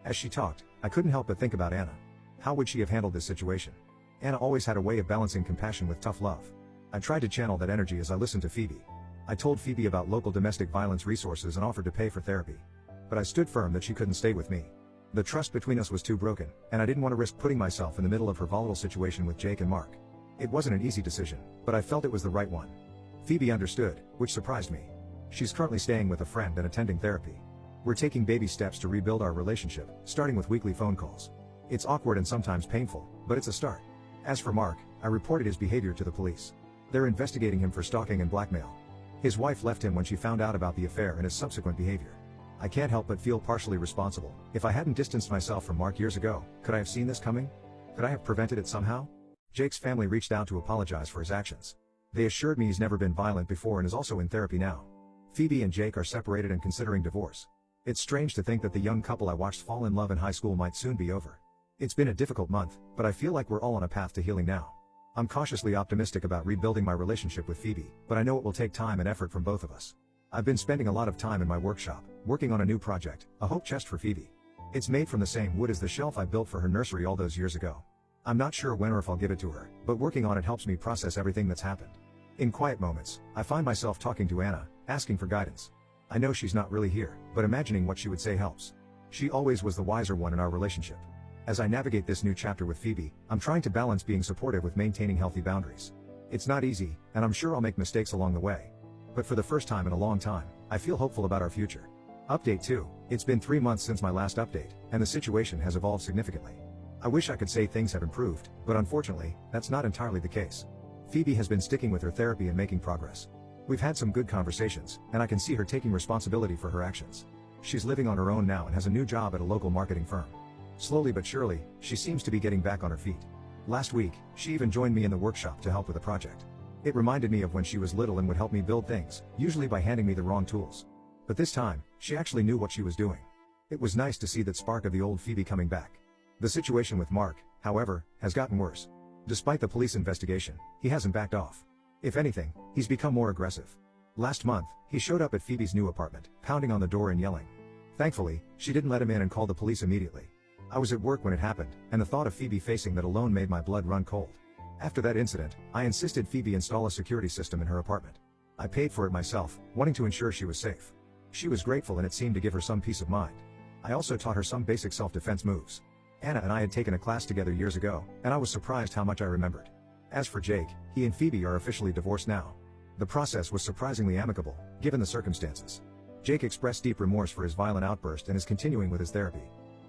As she talked, I couldn't help but think about Anna. How would she have handled this situation? Anna always had a way of balancing compassion with tough love. I tried to channel that energy as I listened to Phoebe. I told Phoebe about local domestic violence resources and offered to pay for therapy. But I stood firm that she couldn't stay with me. The trust between us was too broken, and I didn't want to risk putting myself in the middle of her volatile situation with Jake and Mark. It wasn't an easy decision, but I felt it was the right one. Phoebe understood, which surprised me. She's currently staying with a friend and attending therapy. We're taking baby steps to rebuild our relationship, starting with weekly phone calls. It's awkward and sometimes painful, but it's a start. As for Mark, I reported his behavior to the police. They're investigating him for stalking and blackmail. His wife left him when she found out about the affair and his subsequent behavior. I can't help but feel partially responsible. If I hadn't distanced myself from Mark years ago, could I have seen this coming? Could I have prevented it somehow? Jake's family reached out to apologize for his actions. They assured me he's never been violent before and is also in therapy now. Phoebe and Jake are separated and considering divorce. It's strange to think that the young couple I watched fall in love in high school might soon be over. It's been a difficult month, but I feel like we're all on a path to healing now. I'm cautiously optimistic about rebuilding my relationship with Phoebe, but I know it will take time and effort from both of us. I've been spending a lot of time in my workshop, working on a new project, a hope chest for Phoebe. It's made from the same wood as the shelf I built for her nursery all those years ago. I'm not sure when or if I'll give it to her, but working on it helps me process everything that's happened. In quiet moments, I find myself talking to Anna, asking for guidance. I know she's not really here, but imagining what she would say helps. She always was the wiser one in our relationship. As I navigate this new chapter with Phoebe, I'm trying to balance being supportive with maintaining healthy boundaries. It's not easy, and I'm sure I'll make mistakes along the way. But for the first time in a long time, I feel hopeful about our future. Update 2. It's been 3 months since my last update, and the situation has evolved significantly. I wish I could say things have improved, but unfortunately, that's not entirely the case. Phoebe has been sticking with her therapy and making progress. We've had some good conversations, and I can see her taking responsibility for her actions. She's living on her own now and has a new job at a local marketing firm. Slowly but surely, she seems to be getting back on her feet. Last week, she even joined me in the workshop to help with a project. It reminded me of when she was little and would help me build things, usually by handing me the wrong tools. But this time, she actually knew what she was doing. It was nice to see that spark of the old Phoebe coming back. The situation with Mark, however, has gotten worse. Despite the police investigation, he hasn't backed off. If anything, he's become more aggressive. Last month, he showed up at Phoebe's new apartment, pounding on the door and yelling. Thankfully, she didn't let him in and called the police immediately. I was at work when it happened, and the thought of Phoebe facing that alone made my blood run cold. After that incident, I insisted Phoebe install a security system in her apartment. I paid for it myself, wanting to ensure she was safe. She was grateful and it seemed to give her some peace of mind. I also taught her some basic self-defense moves. Anna and I had taken a class together years ago, and I was surprised how much I remembered. As for Jake, he and Phoebe are officially divorced now. The process was surprisingly amicable, given the circumstances. Jake expressed deep remorse for his violent outburst and is continuing with his therapy.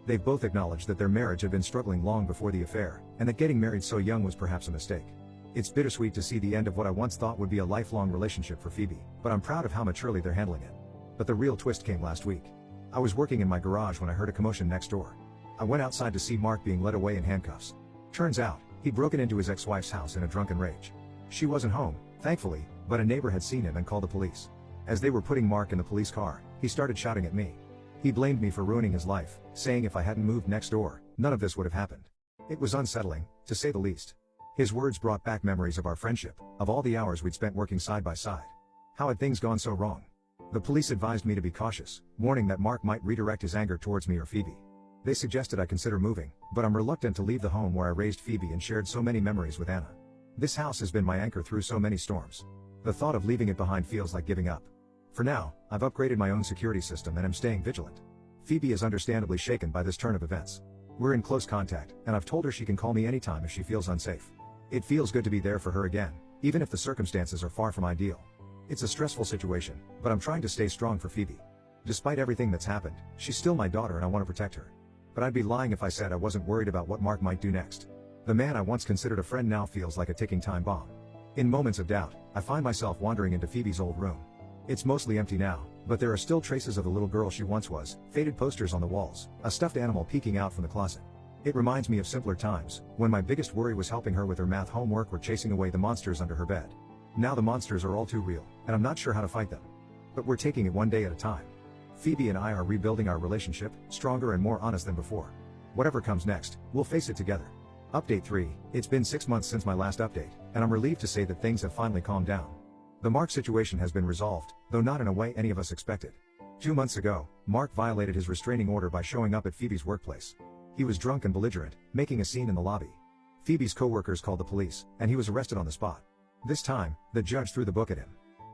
They've both acknowledged that their marriage had been struggling long before the affair, and that getting married so young was perhaps a mistake. It's bittersweet to see the end of what I once thought would be a lifelong relationship for Phoebe, but I'm proud of how maturely they're handling it. But the real twist came last week. I was working in my garage when I heard a commotion next door. I went outside to see Mark being led away in handcuffs. Turns out, he'd broken into his ex-wife's house in a drunken rage. She wasn't home, thankfully, but a neighbor had seen him and called the police. As they were putting Mark in the police car, he started shouting at me. He blamed me for ruining his life, saying if I hadn't moved next door, none of this would have happened. It was unsettling, to say the least. His words brought back memories of our friendship, of all the hours we'd spent working side by side. How had things gone so wrong? The police advised me to be cautious, warning that Mark might redirect his anger towards me or Phoebe. They suggested I consider moving, but I'm reluctant to leave the home where I raised Phoebe and shared so many memories with Anna. This house has been my anchor through so many storms. The thought of leaving it behind feels like giving up. For now, I've upgraded my own security system and am staying vigilant. Phoebe is understandably shaken by this turn of events. We're in close contact, and I've told her she can call me anytime if she feels unsafe. It feels good to be there for her again, even if the circumstances are far from ideal. It's a stressful situation, but I'm trying to stay strong for Phoebe. Despite everything that's happened, she's still my daughter and I want to protect her. But I'd be lying if I said I wasn't worried about what Mark might do next. The man I once considered a friend now feels like a ticking time bomb. In moments of doubt, I find myself wandering into Phoebe's old room. It's mostly empty now, but there are still traces of the little girl she once was, faded posters on the walls, a stuffed animal peeking out from the closet. It reminds me of simpler times, when my biggest worry was helping her with her math homework or chasing away the monsters under her bed. Now the monsters are all too real, and I'm not sure how to fight them. But we're taking it one day at a time. Phoebe and I are rebuilding our relationship, stronger and more honest than before. Whatever comes next, we'll face it together. Update 3, it's been 6 months since my last update, and I'm relieved to say that things have finally calmed down. The Mark situation has been resolved, though not in a way any of us expected. 2 months ago, Mark violated his restraining order by showing up at Phoebe's workplace. He was drunk and belligerent, making a scene in the lobby. Phoebe's co-workers called the police, and he was arrested on the spot. This time, the judge threw the book at him.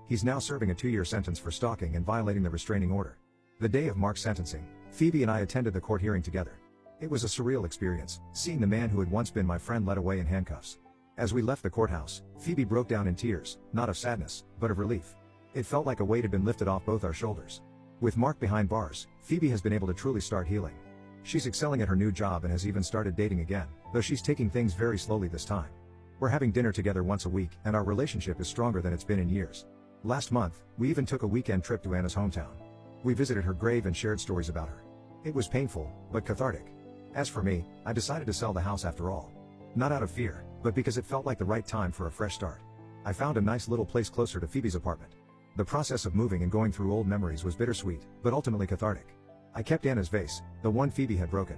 He's now serving a 2-year sentence for stalking and violating the restraining order. The day of Mark's sentencing, Phoebe and I attended the court hearing together. It was a surreal experience, seeing the man who had once been my friend led away in handcuffs. As we left the courthouse, Phoebe broke down in tears, not of sadness, but of relief. It felt like a weight had been lifted off both our shoulders. With Mark behind bars, Phoebe has been able to truly start healing. She's excelling at her new job and has even started dating again, though she's taking things very slowly this time. We're having dinner together once a week, and our relationship is stronger than it's been in years. Last month, we even took a weekend trip to Anna's hometown. We visited her grave and shared stories about her. It was painful, but cathartic. As for me, I decided to sell the house after all. Not out of fear, but because it felt like the right time for a fresh start. I found a nice little place closer to Phoebe's apartment. The process of moving and going through old memories was bittersweet, but ultimately cathartic. I kept Anna's vase, the one Phoebe had broken.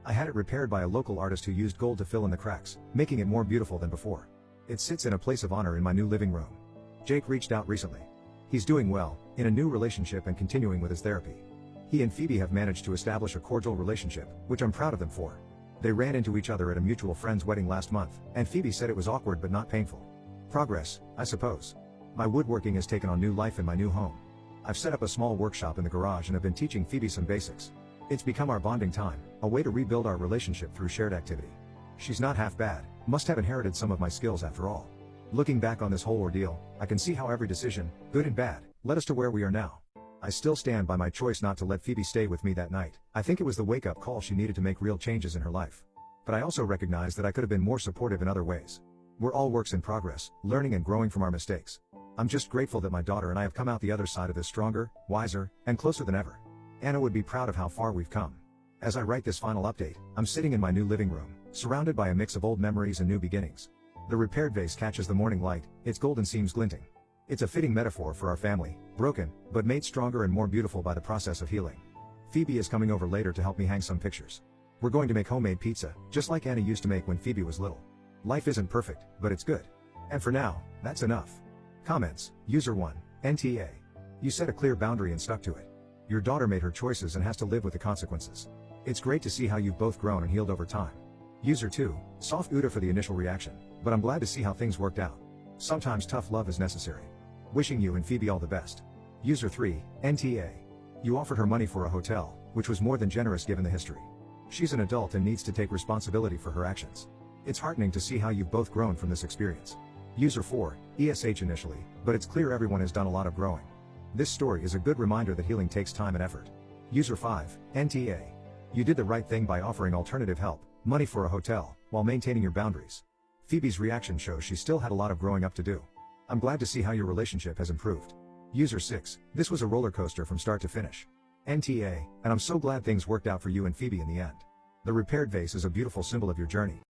I had it repaired by a local artist who used gold to fill in the cracks, making it more beautiful than before. It sits in a place of honor in my new living room. Jake reached out recently. He's doing well, in a new relationship and continuing with his therapy. He and Phoebe have managed to establish a cordial relationship, which I'm proud of them for. They ran into each other at a mutual friend's wedding last month, and Phoebe said it was awkward but not painful. Progress, I suppose. My woodworking has taken on new life in my new home. I've set up a small workshop in the garage and have been teaching Phoebe some basics. It's become our bonding time, a way to rebuild our relationship through shared activity. She's not half bad, must have inherited some of my skills after all. Looking back on this whole ordeal, I can see how every decision, good and bad, led us to where we are now. I still stand by my choice not to let Phoebe stay with me that night. I think it was the wake-up call she needed to make real changes in her life. But I also recognize that I could have been more supportive in other ways. We're all works in progress, learning and growing from our mistakes. I'm just grateful that my daughter and I have come out the other side of this stronger, wiser, and closer than ever. Anna would be proud of how far we've come. As I write this final update, I'm sitting in my new living room, surrounded by a mix of old memories and new beginnings. The repaired vase catches the morning light, its golden seams glinting. It's a fitting metaphor for our family, broken, but made stronger and more beautiful by the process of healing. Phoebe is coming over later to help me hang some pictures. We're going to make homemade pizza, just like Anna used to make when Phoebe was little. Life isn't perfect, but it's good. And for now, that's enough. Comments, User 1, NTA. You set a clear boundary and stuck to it. Your daughter made her choices and has to live with the consequences. It's great to see how you've both grown and healed over time. User 2, soft Uda for the initial reaction, but I'm glad to see how things worked out. Sometimes tough love is necessary. Wishing you and Phoebe all the best. User 3, NTA. You offered her money for a hotel, which was more than generous given the history. She's an adult and needs to take responsibility for her actions. It's heartening to see how you've both grown from this experience. User 4, ESH initially, but it's clear everyone has done a lot of growing. This story is a good reminder that healing takes time and effort. User 5, NTA. You did the right thing by offering alternative help, money for a hotel, while maintaining your boundaries. Phoebe's reaction shows she still had a lot of growing up to do. I'm glad to see how your relationship has improved. User 6, this was a roller coaster from start to finish. NTA, and I'm so glad things worked out for you and Phoebe in the end. The repaired vase is a beautiful symbol of your journey.